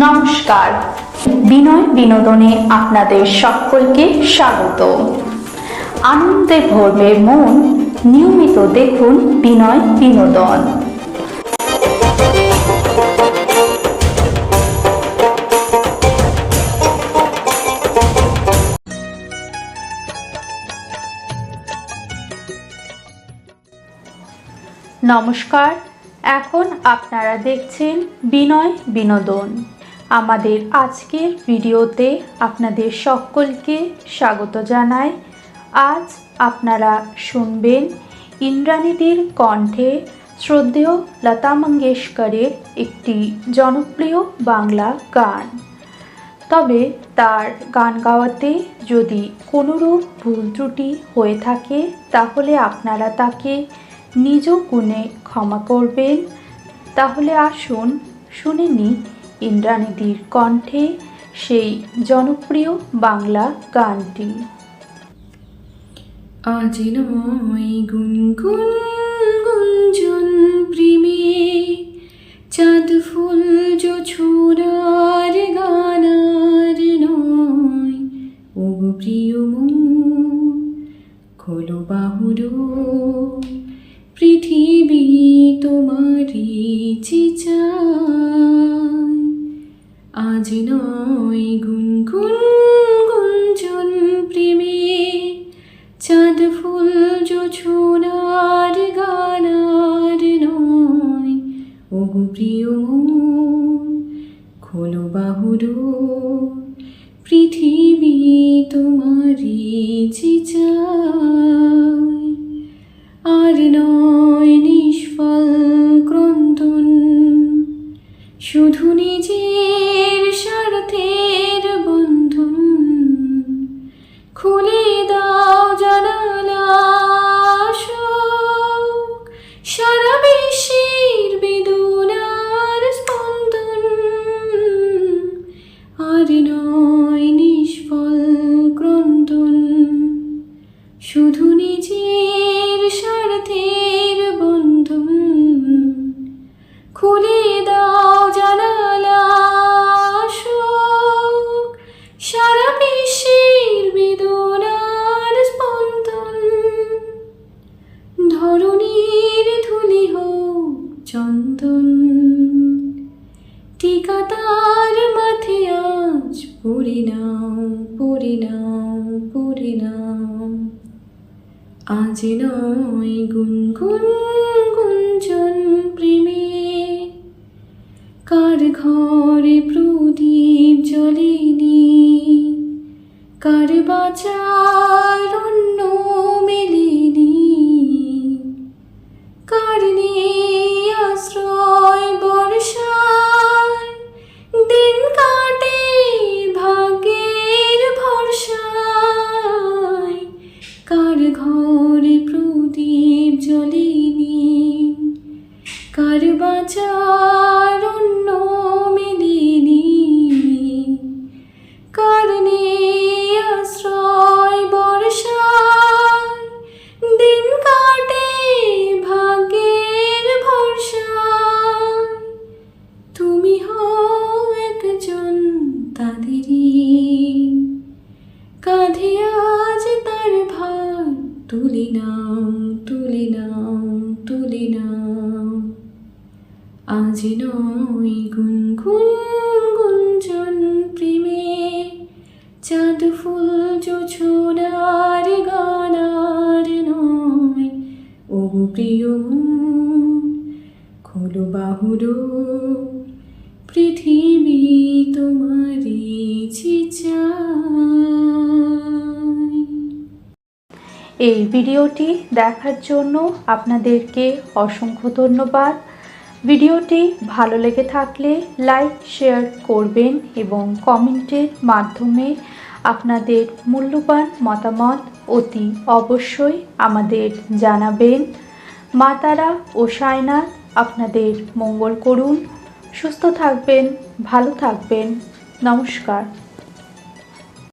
নমস্কার, বিনয় বিনোদনে আপনাদের সকলকে স্বাগত। আনন্দে ভরবে মন, নিয়মিত দেখুন বিনয় বিনোদন। নমস্কার, এখন আপনারা দেখছেন বিনয় বিনোদন। আমাদের আজকের ভিডিওতে আপনাদের সকলকে স্বাগত জানাই। আজ আপনারা শুনবেন ইন্দ্রাণীদির কণ্ঠে শ্রদ্ধেয় লতা মঙ্গেশকরের একটি জনপ্রিয় বাংলা গান। তবে তার গান গাওয়াতে যদি কোনোরূপ ভুল ত্রুটি হয়ে থাকে তাহলে আপনারা তাকে নিজ গুণে ক্ষমা করবেন। তাহলে আসুন শুনে নিই ইন্দ্রাণীদির কণ্ঠে সেই জনপ্রিয় বাংলা গানটি। আজ নয় গুনগুন গুঞ্জন প্রেমে, চাঁদ ফুল ছোড়ার গানার নয়। ও প্রিয় মন খোলো বাহুর, পৃথিবী তোমারই চায়। আজ নয় গুনগুন গুঞ্জন প্রেমে, চাঁদ ফুল ছোড়ার গানার নয়। ও প্রিয় মন খোলো বাহুর, পৃথিবী তোমারই চায়। আর নয় নিষ্ফল ক্রন্দন, শুধু নিজের স্বার্থের বন্ধন। খুলে দাও জানালা, সারা বিশ্বের বেদনার স্পন্দন। আর নয় নিষ্ফল ক্রন্দন, শুধু নিজের স্বার্থের বন্ধন। খুলে দাও জানালা, সারা বিশ্বের বেদনার স্পন্দন। ধরণীর ধুলি হোক চন্দন, টিকা তার মাথে আজ পড়ে নাও, পড়ে নাও, পড়ে নাও। আজ নয় গুনগুন গুঞ্জন প্রেমে, কার ঘরে প্রদীপ জ্বলেনি, কার বাঁচার অন্ন মেলেনি, কার নেই আশ্রয় বর্ষায়, দিন কাটে ভাগ্যের ভরসায়। কার ঘরে প্রদীপ জ্বলেনি, কার বাঁচার অন্ন মেলেনি, কার নেই আশ্রয় বর্ষায়, দিন কাটে ভাগ্যের ভরসায়। তুমি হও একজন তাদেরই, কাঁধে আজ তার ভার তুলে নাও, তুলে নাও, তুলে নাও। আজ নয় গুনগুন গুঞ্জন প্রেমে, চাঁদ ফুল ছোড়ার গানার নয়। ও প্রিয় মন খোলো বাহুর, পৃথিবী তোমারই চায়। এই ভিডিওটি দেখার জন্য আপনাদেরকে অসংখ্য ধন্যবাদ। ভিডিওটি ভালো লেগে থাকলে লাইক শেয়ার করবেন এবং কমেন্টের মাধ্যমে আপনাদের মূল্যবান মতামত অতি অবশ্যই আমাদের জানাবেন। মা তারা ও সাইনাথ আপনাদের মঙ্গল করুন। সুস্থ থাকবেন, ভালো থাকবেন। নমস্কার।